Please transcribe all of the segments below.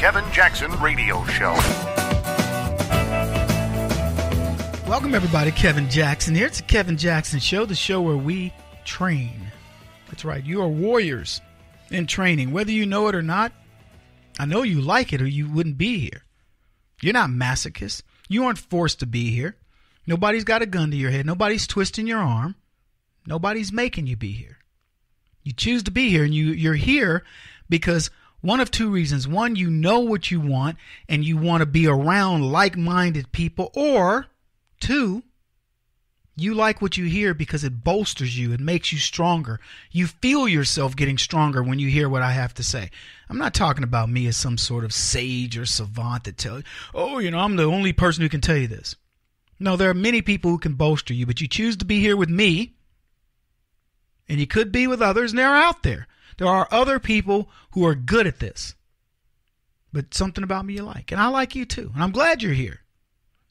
Kevin Jackson Radio Show. Welcome, everybody. Kevin Jackson here. It's the Kevin Jackson Show, the show where we train. That's right. You are warriors in training. Whether you know it or not, I know you like it or you wouldn't be here. You're not masochists. You aren't forced to be here. Nobody's got a gun to your head. Nobody's twisting your arm. Nobody's making you be here. You choose to be here, and you're here because one of two reasons. One, you know what you want, and you want to be around like-minded people. Or two, you like what you hear because it bolsters you. It makes you stronger. You feel yourself getting stronger when you hear what I have to say. I'm not talking about me as some sort of sage or savant that tell you, I'm the only person who can tell you this. No, there are many people who can bolster you, but you choose to be here with me, and you could be with others, and they're out there. There are other people who are good at this, but something about me you like, and I like you too, and I'm glad you're here.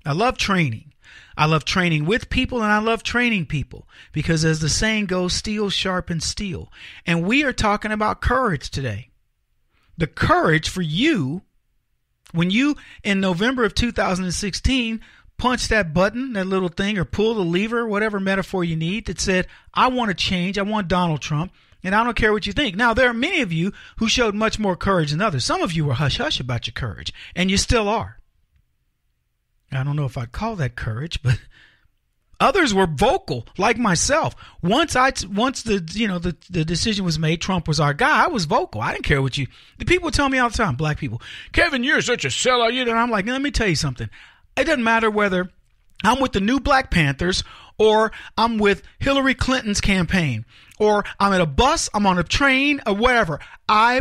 I love training. I love training with people, and I love training people because, as the saying goes, steel sharpens steel, and we are talking about courage today. The courage for you when you, in November of 2016, punch that button, that little thing, or pull the lever, whatever metaphor you need, that said, I want to change, I want Donald Trump, and I don't care what you think. Now, there are many of you who showed much more courage than others. Some of you were hush-hush about your courage, and you still are. I don't know if I'd call that courage, but others were vocal, like myself. Once the decision was made, Trump was our guy, I was vocal. I didn't care what you... The people tell me all the time, black people, Kevin, you're such a sellout. And I'm like, let me tell you something. It doesn't matter whether I'm with the new Black Panthers or I'm with Hillary Clinton's campaign or I'm at a bus, I'm on a train, or whatever. I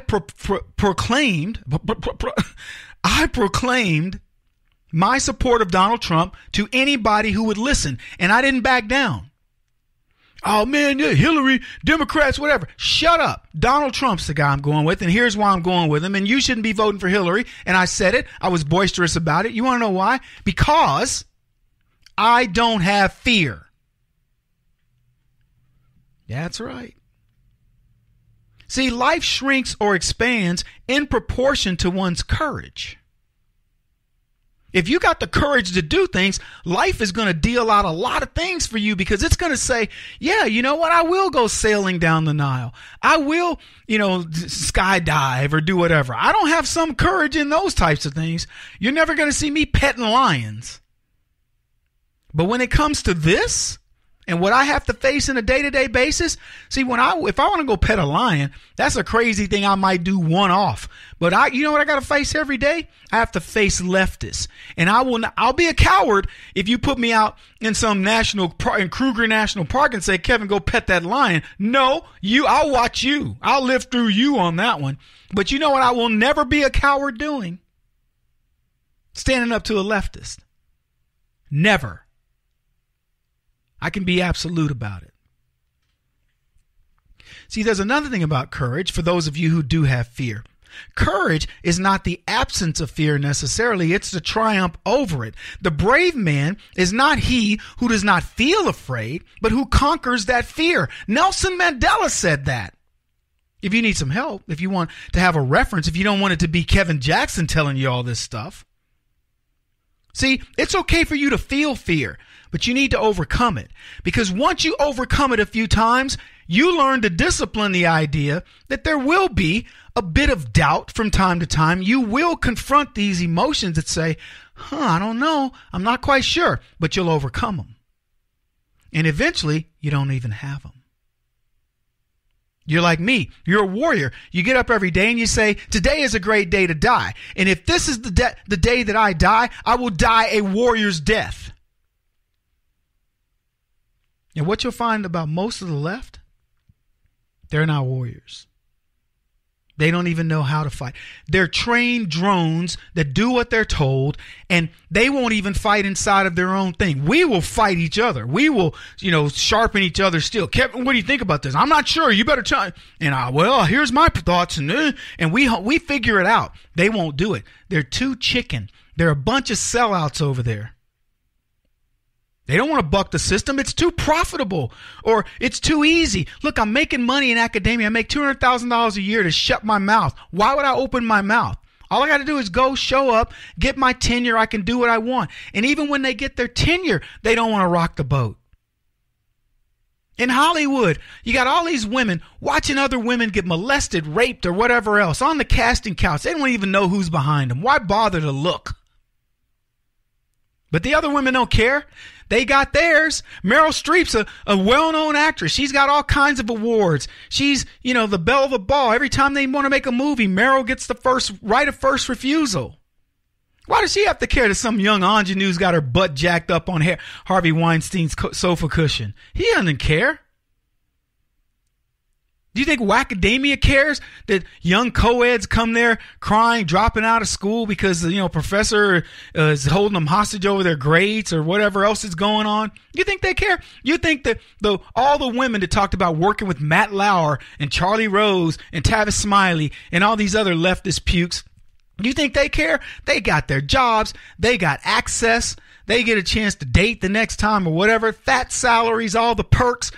proclaimed my support of Donald Trump to anybody who would listen, and I didn't back down. Oh, man, yeah, Hillary, Democrats, whatever. Shut up. Donald Trump's the guy I'm going with, and here's why I'm going with him, and you shouldn't be voting for Hillary. And I said it. I was boisterous about it. You want to know why? Because I don't have fear. That's right. See, life shrinks or expands in proportion to one's courage. If you got the courage to do things, life is going to deal out a lot of things for you because it's going to say, yeah, you know what? I will go sailing down the Nile. I will, skydive or do whatever. I don't have some courage in those types of things. You're never going to see me petting lions. But when it comes to this and what I have to face on a day-to-day basis, see, if I want to go pet a lion, that's a crazy thing I might do one-off. But you know what I got to face every day? I have to face leftists. And I'll be a coward if you put me out in some in Kruger National Park and say, Kevin, go pet that lion. No, I'll watch you. I'll live through you on that one. But you know what I will never be a coward doing? Standing up to a leftist. Never. I can be absolute about it. See, there's another thing about courage for those of you who do have fear. Courage is not the absence of fear necessarily. It's the triumph over it. The brave man is not he who does not feel afraid, but who conquers that fear. Nelson Mandela said that. If you need some help, if you want to have a reference, if you don't want it to be Kevin Jackson telling you all this stuff. See, it's okay for you to feel fear, but you need to overcome it. Because once you overcome it a few times, you learn to discipline the idea that there will be a bit of doubt from time to time. You will confront these emotions that say, I don't know, I'm not quite sure, but you'll overcome them. And eventually, you don't even have them. You're like me. You're a warrior. You get up every day and you say, today is a great day to die. And if this is the day that I die, I will die a warrior's death. And what you'll find about most of the left, they're not warriors. They don't even know how to fight. They're trained drones that do what they're told, and they won't even fight inside of their own thing. We will fight each other. We will, sharpen each other's steel. Kevin, what do you think about this? I'm not sure. You better try. And here's my thoughts, and we figure it out. They won't do it. They're too chicken. They're a bunch of sellouts over there. They don't want to buck the system. It's too profitable or it's too easy. Look, I'm making money in academia. I make $200,000 a year to shut my mouth. Why would I open my mouth? All I got to do is go, show up, get my tenure. I can do what I want. And even when they get their tenure, they don't want to rock the boat. In Hollywood, you got all these women watching other women get molested, raped, or whatever else on the casting couch. They don't even know who's behind them. Why bother to look? But the other women don't care. They got theirs. Meryl Streep's a well-known actress. She's got all kinds of awards. She's, the belle of the ball. Every time they want to make a movie, Meryl gets the right of first refusal. Why does she have to care that some young ingenue's got her butt jacked up on Harvey Weinstein's sofa cushion? He doesn't care. Do you think Wackademia cares that young co-eds come there crying, dropping out of school because professor is holding them hostage over their grades or whatever else is going on? You think they care? You think that all the women that talked about working with Matt Lauer and Charlie Rose and Tavis Smiley and all these other leftist pukes, you think they care? They got their jobs. They got access. They get a chance to date the next time or whatever. Fat salaries, all the perks.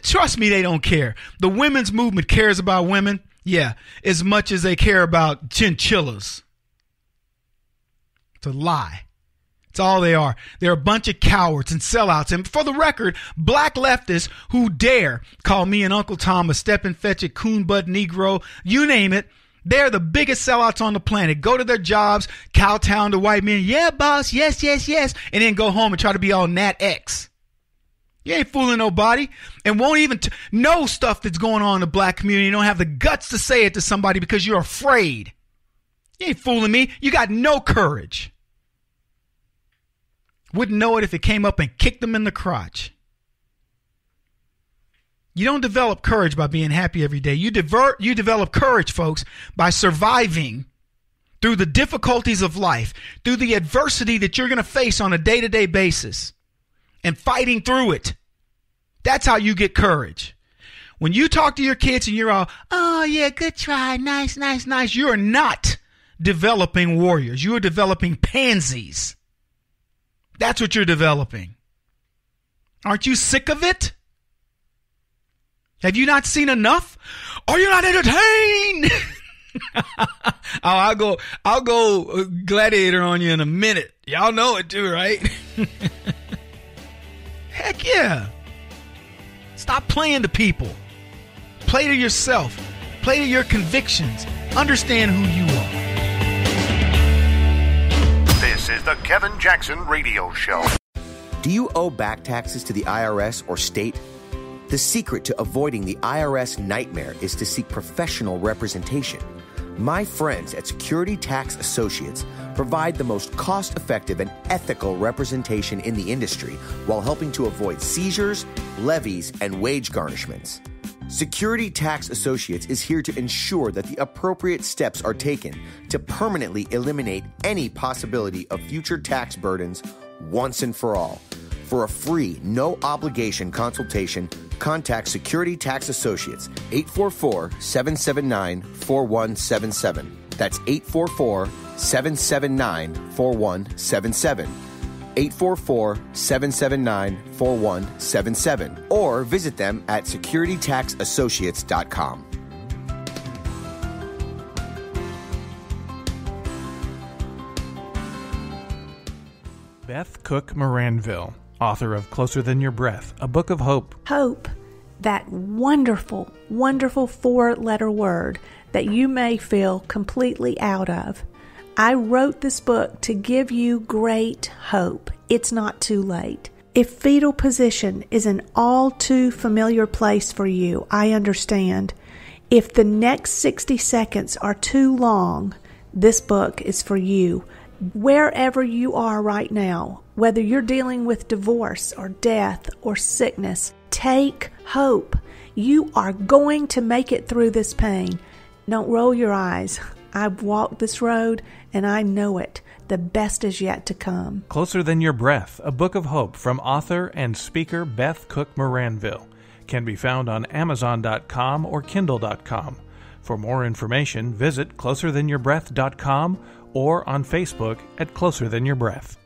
Trust me, they don't care. The women's movement cares about women, as much as they care about chinchillas. It's a lie. It's all they are. They're a bunch of cowards and sellouts. And for the record, black leftists who dare call me and Uncle Tom a step-and fetch it, coon butt Negro, you name it, they're the biggest sellouts on the planet. Go to their jobs, kowtown to white men. Yeah, boss. Yes, yes, yes. And then go home and try to be all Nat X. You ain't fooling nobody and won't even know stuff that's going on in the black community. You don't have the guts to say it to somebody because you're afraid. You ain't fooling me. You got no courage. Wouldn't know it if it came up and kicked them in the crotch. You don't develop courage by being happy every day. You develop courage, folks, by surviving through the difficulties of life, through the adversity that you're going to face on a day-to-day basis, and fighting through it. That's how you get courage. When you talk to your kids and you're all, oh, yeah, good try, nice, nice, nice, you are not developing warriors. You are developing pansies. That's what you're developing. Aren't you sick of it? Have you not seen enough? Are you not entertained? I'll go gladiator on you in a minute. Y'all know it too, right? Heck yeah. Stop playing to people. Play to yourself. Play to your convictions. Understand who you are. This is the Kevin Jackson Radio Show. Do you owe back taxes to the IRS or state? The secret to avoiding the IRS nightmare is to seek professional representation. My friends at Security Tax Associates provide the most cost-effective and ethical representation in the industry while helping to avoid seizures, levies, and wage garnishments. Security Tax Associates is here to ensure that the appropriate steps are taken to permanently eliminate any possibility of future tax burdens once and for all. For a free, no-obligation consultation, contact Security Tax Associates, 844-779-4177. That's 844-779-4177. 844-779-4177. Or visit them at securitytaxassociates.com. Beth Cook Moranville, author of Closer Than Your Breath, a book of hope. Hope, that wonderful, wonderful four-letter word that you may feel completely out of. I wrote this book to give you great hope. It's not too late. If fetal position is an all too familiar place for you, I understand. If the next 60 seconds are too long, this book is for you. Wherever you are right now, whether you're dealing with divorce or death or sickness, take hope. You are going to make it through this pain. Don't roll your eyes. I've walked this road and I know it. The best is yet to come. Closer Than Your Breath, a book of hope from author and speaker Beth Cook Moranville, can be found on Amazon.com or Kindle.com. For more information, visit closerthanyourBreath.com or on Facebook at Closer Than Your Breath.